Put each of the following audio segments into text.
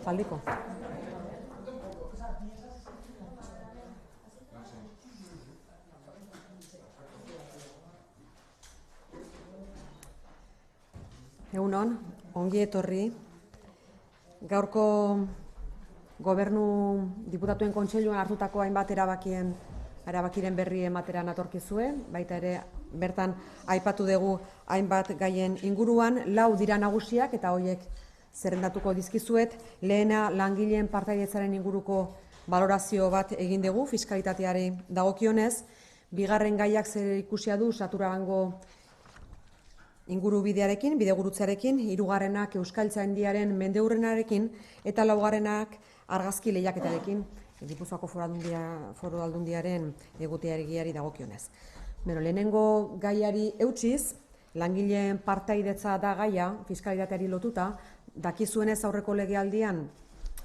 aspaldiko. Egun on, ongi etorri. Gaurko Gobernu Diputatuen Kontseiluan hartutako hainbat erabakiren berri ematera natorkizue, baita ere bertan aipatu dugu hainbat gaien inguruan, 4 dira nagusiak eta horiek zerrendatuko dizkizuet. Lehena, langileen partaidetzaren inguruko balorazio bat egin dugu fiskalitateari dagokionez. Bigarren gaiak zer ikusia du Saturabango ingurubidearekin, bidegurutzearekin, 3. Euskaltzaindiaren mendeurrenarekin eta 4. Argazki lehiaketarekin, Gipuzkoako Foru Aldundiaren egutegiari dagokionez. Lehenengo gaiari eutsiz, langileen partaidetza da gaia, fiskalitateari lotuta, dakizuenez aurreko legealdian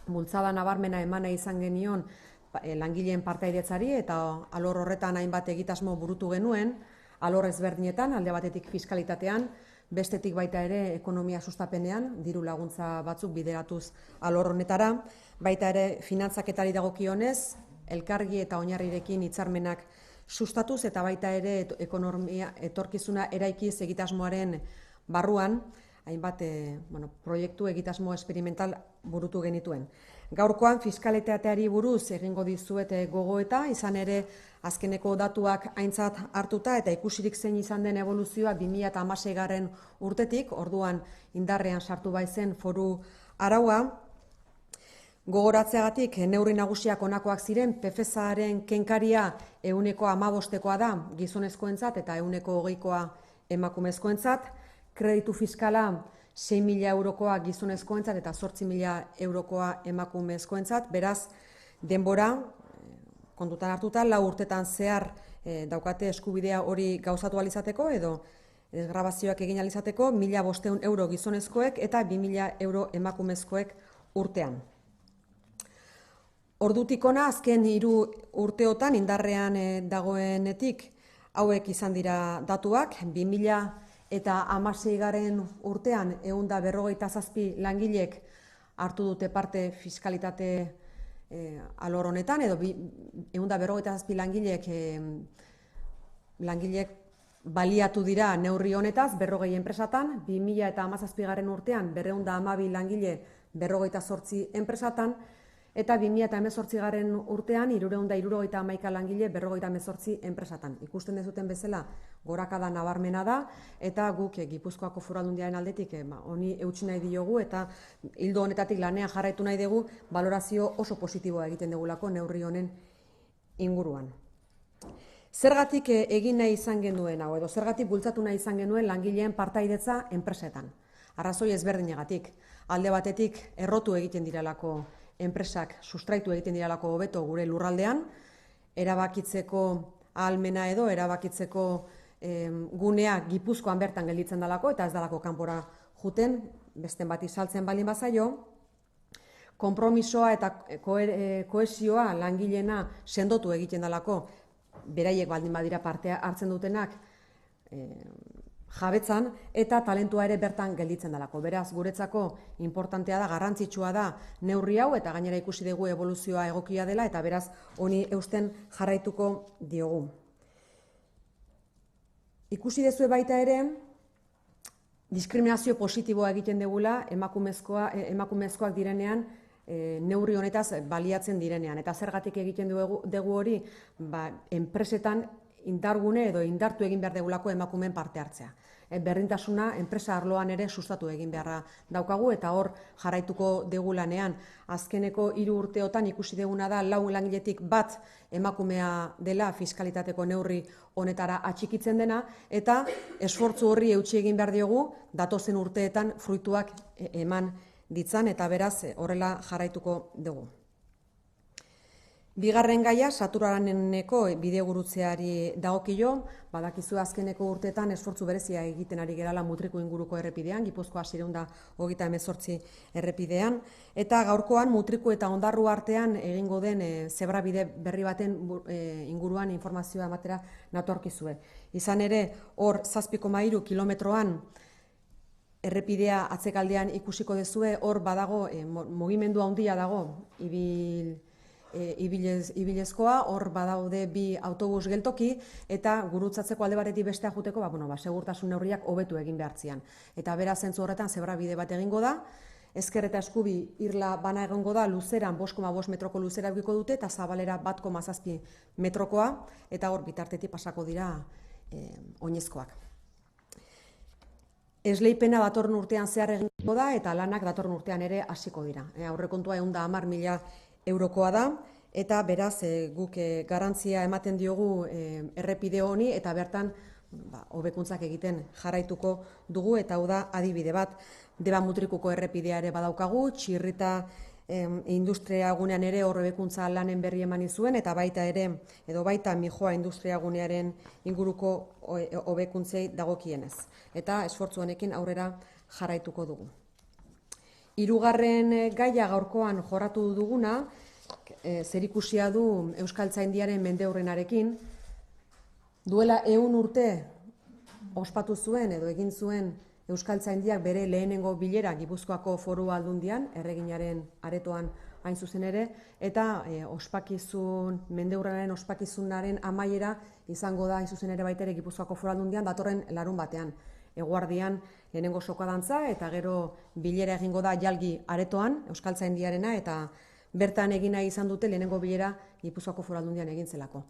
bultzada nabarmena emana izan genion langileen partaidetzari eta alor horretan hainbat egitasmo burutu genuen, alor ezberdinetan, alde batetik fiskalitatean, bestetik baita ere ekonomia sustapenean, diru laguntza batzuk bideratuz alor honetara, baita ere finantzaketari dagokionez, elkargi eta oinarrirekin hitzarmenak sustatuz eta baita ere ekonomia etorkizuna eraikiz egitasmoaren barruan, hainbat proiektu egitasmo esperimental burutu genituen. Gaurkoan fiskalitateari buruz egingo dizuet gogoeta, izan ere azkeneko datuak aintzat hartuta eta ikusirik zein izan den evoluzioa 2016 urtetik, orduan indarrean sartu baizen foru araua. Gogoratzeagatik neurri nagusiak honakoak ziren, PFSaren kenkaria 15%koa da gizonezkoentzat eta 20%koa emakumezkoentzat, kreditu fiskala 6.000 eurokoa gizonezkoentzat eta 8.000 eurokoa emakumezkoentzat, beraz denbora kontutan hartuta 4 urtetan zehar daukate eskubidea hori gauzatu alizateko edo grabazioak egin alizateko, 1.500 euro gizonezkoek eta 2.000 euro emakumezkoek urtean. Ordutik hona azken 3 urteotan indarrean dagoenetik hauek izan dira datuak, 2016 urtean 157 langilek hartu dute parte fiskalitate alor honetan, edo 157 langilek baliatu dira neurri honetaz 40 enpresatan, 2017 urtean 212 langile 48 enpresatan, eta 2018 urtean 371 langile 58 enpresatan. Ikusten dezuten bezala gorakada nabarmena da, eta guk Gipuzkoako Foru Aldundiaren aldetik honi eutsi nahi diogu, eta ildo honetatik lanean jarraitu nahi dugu balorazio oso positiboa egiten dugulako neurri honen inguruan. Zergatik egin nahi izan genuen hau, edo zergatik bultzatu nahi izan genuen langileen partaidetza enpresetan. Arrazoi ezberdinegatik, alde batetik errotu egiten direlako enpresak, sustraitu egiten direlako hobeto gure lurraldean, erabakitzeko ahalmena edo erabakitzeko gunea Gipuzkoan bertan gelditzen dalako eta ez dalako kanpora juten, besten bati saltzen baldin bazaio, konpromisoa eta kohesioa langileena sendotu egiten dalako, beraiek baldin badira partea hartzen dutenak jabetzan, eta talentua ere bertan gelditzen dalako. Beraz, guretzako importantea da, garrantzitsua da neurri hau, eta gainera ikusi dugu evoluzioa egokia dela, eta beraz, honi eusten jarraituko diogu. Ikusi dezue baita ere, diskriminazio positiboa egiten dugula emakumezkoak direnean, neurri honetaz baliatzen direnean. Eta zergatik egiten dugu hori, enpresetan indargune edo indartu egin behar degulako emakumeen parte hartzea. Berdintasuna enpresa arloan ere sustatu egin beharra daukagu, eta hor jarraituko dugu lanean. Azkeneko 3 urteotan ikusi duguna da 4 langiletik bat emakumea dela fiskalitateko neurri honetara atxikitzen dena, eta esfortzu horri eutsi egin behar diogu datozen urteetan fruituak eman ditzan, eta beraz horrela jarraituko dugu. Bigarren gaia, Saturaneko bidegurutzeari dagokio, badakizu azkeneko urteetan esfortzu berezia egiten ari gerala Mutriku inguruko errepidean, Gipuzkoa 638 errepidean, eta gaurkoan Mutriku eta Ondarru artean egingo den zebrabide berri baten inguruan informazioa ematera natorkizue. Izan ere, hor 7,3 kilometroan errepidea atzekaldean ikusiko dezue, hor badago, mugimendu handia dago ibilezkoa, hor badaude bi autobus geltoki, eta gurutzatzeko alde batetik bestea juteko, segurtasun neurriak hobetu egin behartzian. Eta beraz zentzu horretan zebra bide bat egingo da, ezker eta eskubi irla bana egongo da, luzeran 5,5 metroko luzera egiko dute, eta zabalera 1,7 metrokoa, eta hor bitartetik pasako dira oinezkoak. Esleipena datorren urtean zehar egingo da, eta lanak datorren urtean ere hasiko dira. Aurrekontua 110.000 eurokoa da, eta beraz guk garantzia ematen diogu errepide honi, eta bertan hobekuntzak egiten jarraituko dugu, eta hau da adibide bat. Debamutrikuko errepidea ere badaukagu, Txirrita industriagunean ere hor hobekuntza lanen berri eman zuen, eta baita ere, edo baita Mijoa industriagunearen inguruko hobekuntzei dagokienez. Eta esfortzu honekin aurrera jarraituko dugu. Hirugarren gaia gaurkoan jorratu duguna, zerikusia du Euskaltzaindiaren mendeurrenarekin, duela 100 urte ospatu zuen edo egin zuen Euskaltzaindiak bere lehenengo bilera Gipuzkoako Foru Aldundian, erreginaren aretoan hain zuzen ere, eta mendeurrenaren ospakizunaren amaiera izango da hain zuzen ere baita ere Gipuzkoako Foru Aldundian datorren larun batean. Eguardian lehenengo sokadantza eta gero bilera egingo da jalgi aretoan Euskaltzaindiarena, eta bertan egina izan dute lehenengo bilera Gipuzkoako Foru Aldundian egin zelako.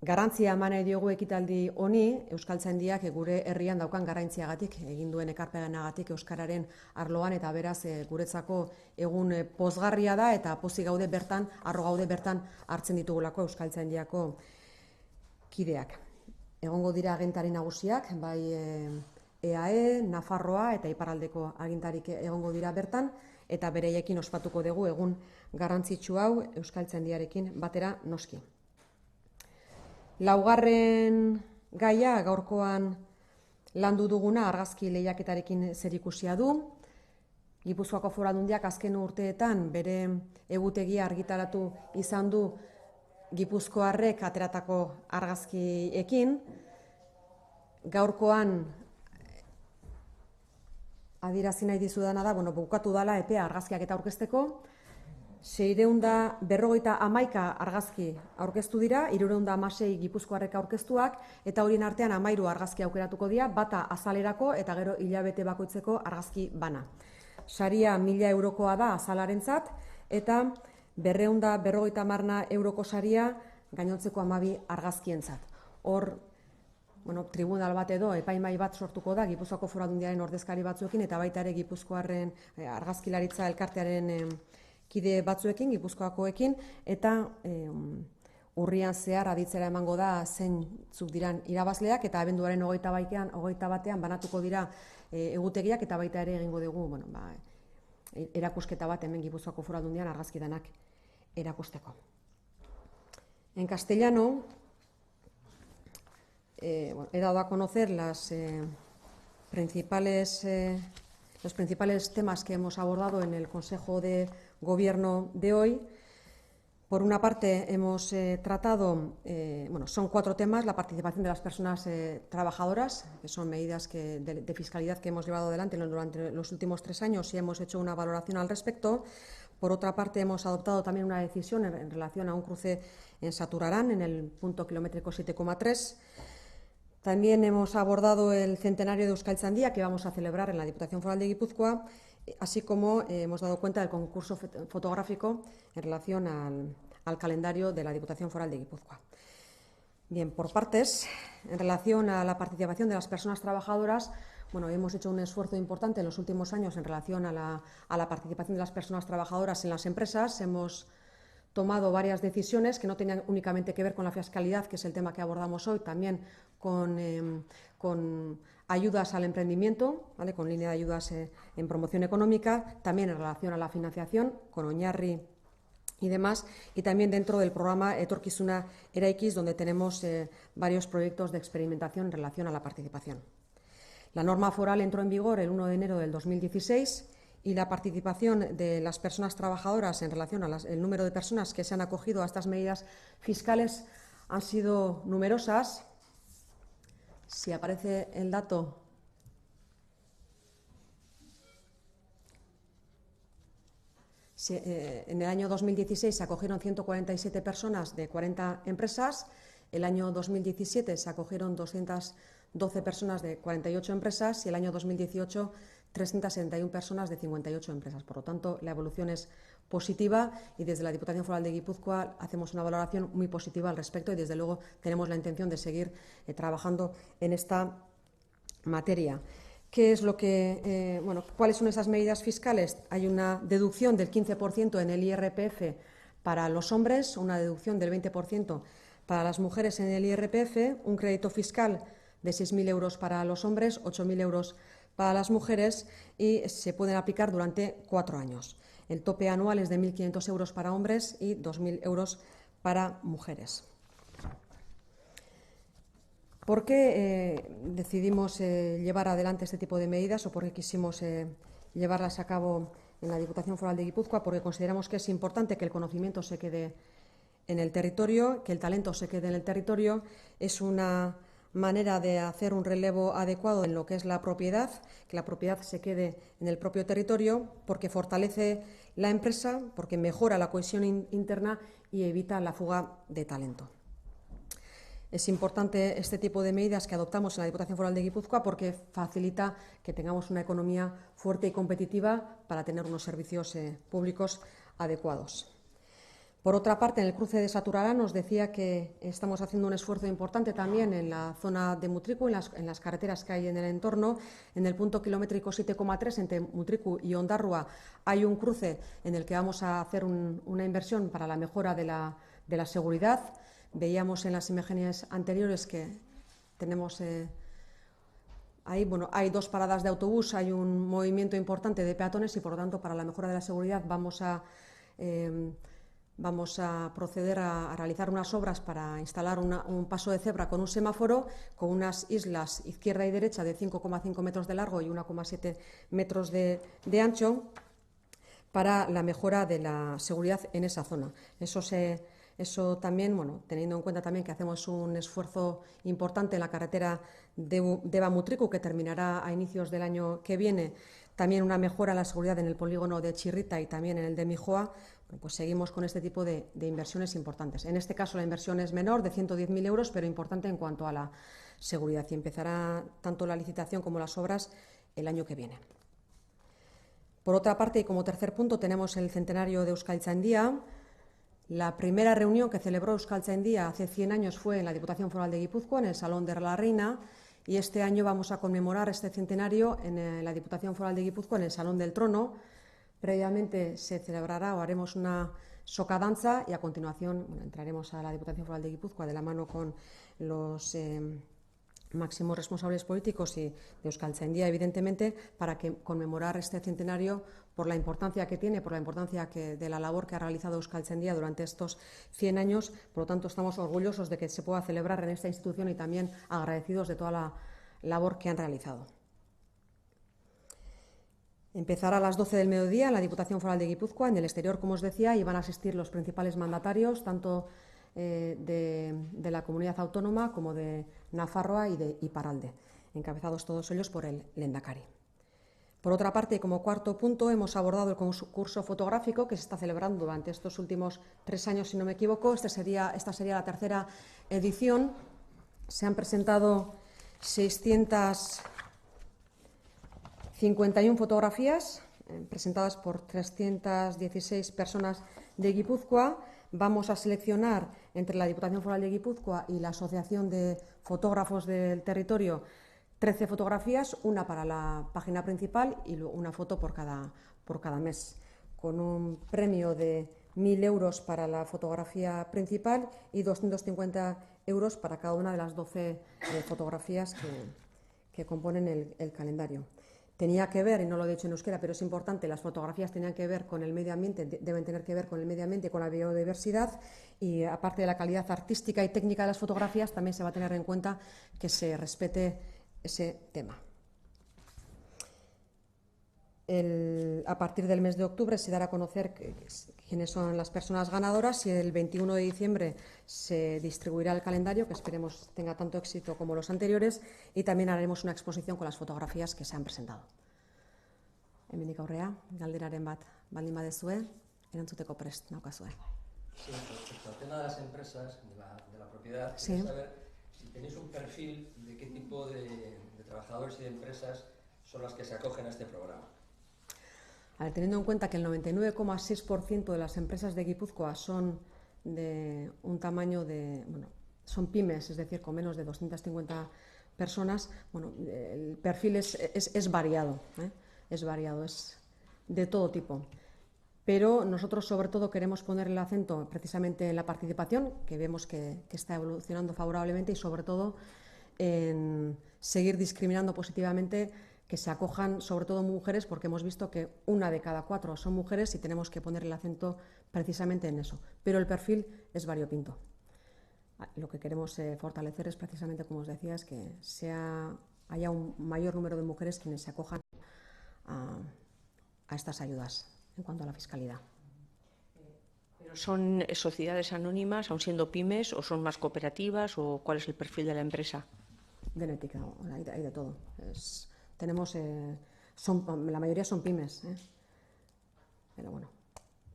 Garantzia eman nahi diogu ekitaldi honi, Euskaltzaindiak gure herrian daukan garrantziagatik, egin duen ekarpenagatik euskararen arloan, eta beraz guretzako egun pozgarria da, eta pozik gaude bertan, harro gaude bertan hartzen ditugulako Euskaltzaindiako kideak. Egongo dira agintari nagusiak, bai EAE, Nafarroa eta Iparraldeko agintarik egongo dira bertan, eta bereiekin ospatuko dugu egun garrantzitsu hau Euskaltzaindiarekin batera noski. Laugarren gaia gaurkoan landu duguna argazki lehiaketarekin zerikusia du. Gipuzkoako Foru Aldundiak azken urteetan bere egutegia argitaratu izan du gipuzkoarrek ateratako argazkiekin. Gaurkoan adierazi nahi dizudana da, bukatu dela epea argazkiak eta aurkezteko. 651 argazki aurkeztu dira, 316 gipuzkoarrek aurkeztuak, eta horien artean 13 argazki aukeratuko dira, bata azalerako eta gero hilabete bakoitzeko argazki bana. Saria 1.000 eurokoa da azalarentzat, eta 250 euroko saria gainontzeko 12 argazkientzat. Hor, tribunal bat edo epaimai bat sortuko da Gipuzkoako Foru Aldundiaren ordezkari batzuekin, eta baita ere Gipuzkoarren argazkilaritza elkartearen kide batzuekin, Gipuzkoakoekin, eta urrian zehar aditzera emango da zeintzuk diran irabazleak, eta abenduaren 21 batean banatuko dira egutegiak, eta baita ere egingo dugu erakusketa bat hemen Gipuzkoako Foru Aldundian argazkidanak erakusteko. En castellano, he dado a conocer los principales temas que hemos abordado en el Consejo de Gobierno de hoy. Por una parte, hemos tratado, son 4 temas: la participación de las personas trabajadoras, que son medidas de fiscalidad que hemos llevado adelante durante los últimos 3 años y hemos hecho una valoración al respecto. Por otra parte, hemos adoptado también una decisión en relación a un cruce en Saturarán, en el punto kilométrico 7,3. También hemos abordado el centenario de Euskaltzaindia, que vamos a celebrar en la Diputación Foral de Guipúzcoa, así como hemos dado cuenta del concurso fotográfico en relación al calendario de la Diputación Foral de Guipúzcoa. Bien, por partes, en relación a la participación de las personas trabajadoras, hemos hecho un esfuerzo importante en los últimos años en relación a la participación de las personas trabajadoras en las empresas. Hemos tomado varias decisiones que no tenían únicamente que ver con la fiscalidad, que es el tema que abordamos hoy, también con ayudas al emprendimiento, ¿vale?, con línea de ayudas en promoción económica, también en relación a la financiación, con Oñarri y demás, y también dentro del programa Etorkizuna Eraikiz, donde tenemos varios proyectos de experimentación en relación a la participación. La norma foral entró en vigor el 1 de enero del 2016 y la participación de las personas trabajadoras en relación al número de personas que se han acogido a estas medidas fiscales han sido numerosas. Si aparece el dato En el año 2016 se acogieron 147 personas de 40 empresas, el año 2017 se acogieron 212 personas de 48 empresas y el año 2018 371 personas de 58 empresas. Por lo tanto, la evolución es positiva y desde la Diputación Foral de Guipúzcoa hacemos una valoración muy positiva al respecto y desde luego tenemos la intención de seguir trabajando en esta materia. ¿Qué es lo que, ¿cuáles son esas medidas fiscales? Hay una deducción del 15% en el IRPF para los hombres, una deducción del 20% para las mujeres en el IRPF, un crédito fiscal de 6.000 euros para los hombres, 8.000 euros para las mujeres y se pueden aplicar durante 4 años. El tope anual es de 1.500 euros para hombres y 2.000 euros para mujeres. ¿Por qué decidimos llevar adelante este tipo de medidas o por qué quisimos llevarlas a cabo en la Diputación Foral de Guipúzcoa? Porque consideramos que es importante que el conocimiento se quede en el territorio, que el talento se quede en el territorio. Es una manera de hacer un relevo adecuado en lo que es la propiedad, que la propiedad se quede en el propio territorio, porque fortalece la empresa, porque mejora la cohesión interna y evita la fuga de talento. Es importante este tipo de medidas que adoptamos en la Diputación Foral de Guipúzcoa porque facilita que tengamos una economía fuerte y competitiva para tener unos servicios públicos adecuados. Por otra parte, en el cruce de Saturará nos decía que estamos haciendo un esfuerzo importante también en la zona de Mutriku, en las carreteras que hay en el entorno. En el punto kilométrico 7,3 entre Mutriku y Ondarrua hay un cruce en el que vamos a hacer una inversión para la mejora de la seguridad. Veíamos en las imágenes anteriores que tenemos ahí, hay 2 paradas de autobús, hay un movimiento importante de peatones y, por lo tanto, para la mejora de la seguridad vamos a proceder a realizar unas obras para instalar un paso de cebra con un semáforo, con unas islas izquierda y derecha de 5,5 metros de largo y 1,7 metros de ancho para la mejora de la seguridad en esa zona. Eso también, teniendo en cuenta también que hacemos un esfuerzo importante en la carretera de Deva-Mutriku, que terminará a inicios del año que viene, también una mejora en la seguridad en el polígono de Chirrita y también en el de Mijoa, pues seguimos con este tipo de inversiones importantes. En este caso la inversión es menor, de 110.000 euros, pero importante en cuanto a la seguridad y empezará tanto la licitación como las obras el año que viene. Por otra parte, y como tercer punto, tenemos el centenario de Euskaltzaindia. La primera reunión que celebró Euskaltzaindia hace 100 años fue en la Diputación Foral de Guipúzcoa, en el Salón de la Reina, y este año vamos a conmemorar este centenario en la Diputación Foral de Guipúzcoa, en el Salón del Trono. Previamente se celebrará o haremos una socadanza y a continuación entraremos a la Diputación Foral de Guipúzcoa de la mano con los máximos responsables políticos y de Euskaltzaindia, evidentemente, para conmemorar este centenario por la importancia que tiene, por la importancia de la labor que ha realizado Euskaltzaindia durante estos 100 años. Por lo tanto, estamos orgullosos de que se pueda celebrar en esta institución y también agradecidos de toda la labor que han realizado. Empezará a las 12 del mediodía en la Diputación Foral de Guipúzcoa. En el exterior, como os decía, y van a asistir los principales mandatarios, tanto de la comunidad autónoma como de Nafarroa y de Iparralde, encabezados todos ellos por el Lehendakari. Por otra parte, y como cuarto punto, hemos abordado el concurso fotográfico que se está celebrando durante estos últimos 3 años, si no me equivoco. Esta sería la tercera edición. Se han presentado 651 fotografías presentadas por 316 personas de Guipúzcoa. Vamos a seleccionar entre la Diputación Foral de Guipúzcoa y la Asociación de Fotógrafos del Territorio 13 fotografías, una para la página principal y una foto por cada mes, con un premio de 1.000 euros para la fotografía principal y 250 euros para cada una de las 12 fotografías que componen el calendario. Tenía que ver, y no lo he dicho en euskera, pero es importante, las fotografías tenían que ver con el medio ambiente, deben tener que ver con el medio ambiente y con la biodiversidad, y aparte de la calidad artística y técnica de las fotografías, también se va a tener en cuenta que se respete ese tema. A partir del mes de octubre se dará a conocer quiénes son las personas ganadoras y el 21 de diciembre se distribuirá el calendario, que esperemos tenga tanto éxito como los anteriores, y también haremos una exposición con las fotografías que se han presentado. Hemendik aurrea, galderaren bat baldin badezue. erantzuteko prest naukazue. Sí, respecto al tema de las empresas, de la propiedad, Sí. quería saber si tenéis un perfil de qué tipo de trabajadores y de empresas son las que se acogen a este programa. A ver, teniendo en cuenta que el 99,6% de las empresas de Guipúzcoa son de un tamaño de, bueno, son pymes, es decir, con menos de 250 personas, bueno, el perfil es variado, es variado, es de todo tipo. Pero nosotros sobre todo queremos poner el acento precisamente en la participación, que vemos que está evolucionando favorablemente, y sobre todo en seguir discriminando positivamente, que se acojan sobre todo mujeres, porque hemos visto que 1 de cada 4 son mujeres y tenemos que poner el acento precisamente en eso. Pero el perfil es variopinto. Lo que queremos fortalecer es precisamente, como os decía, es que haya un mayor número de mujeres quienes se acojan a estas ayudas en cuanto a la fiscalidad. ¿Pero son sociedades anónimas, aun siendo pymes, o son más cooperativas, o cuál es el perfil de la empresa? Genética, hay de todo. La mayoría son pymes, pero bueno,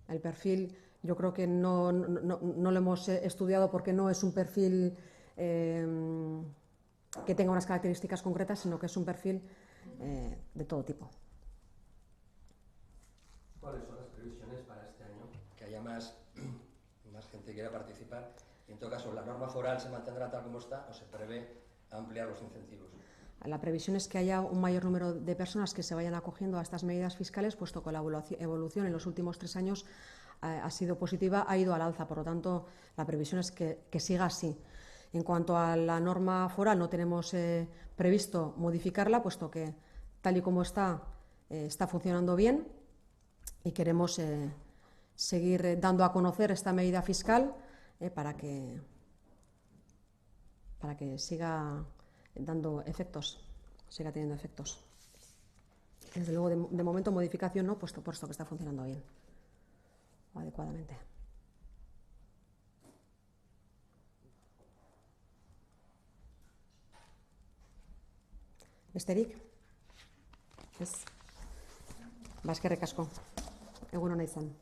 el perfil yo creo que no lo hemos estudiado porque no es un perfil que tenga unas características concretas, sino que es un perfil de todo tipo. ¿Cuáles son las previsiones para este año? Que haya más gente que quiera participar. Y en todo caso, ¿la norma foral se mantendrá tal como está o se prevé ampliar los incentivos? La previsión es que haya un mayor número de personas que se vayan acogiendo a estas medidas fiscales, puesto que la evolución en los últimos 3 años ha sido positiva, ha ido al alza. Por lo tanto, la previsión es que siga así. En cuanto a la norma foral, no tenemos previsto modificarla, puesto que tal y como está funcionando bien, y queremos seguir dando a conocer esta medida fiscal para que siga dando efectos, siga teniendo efectos. Desde luego, de momento, modificación no, puesto que está funcionando bien o adecuadamente. Besterik? Ez? Eskerrik asko. Egun ona izan.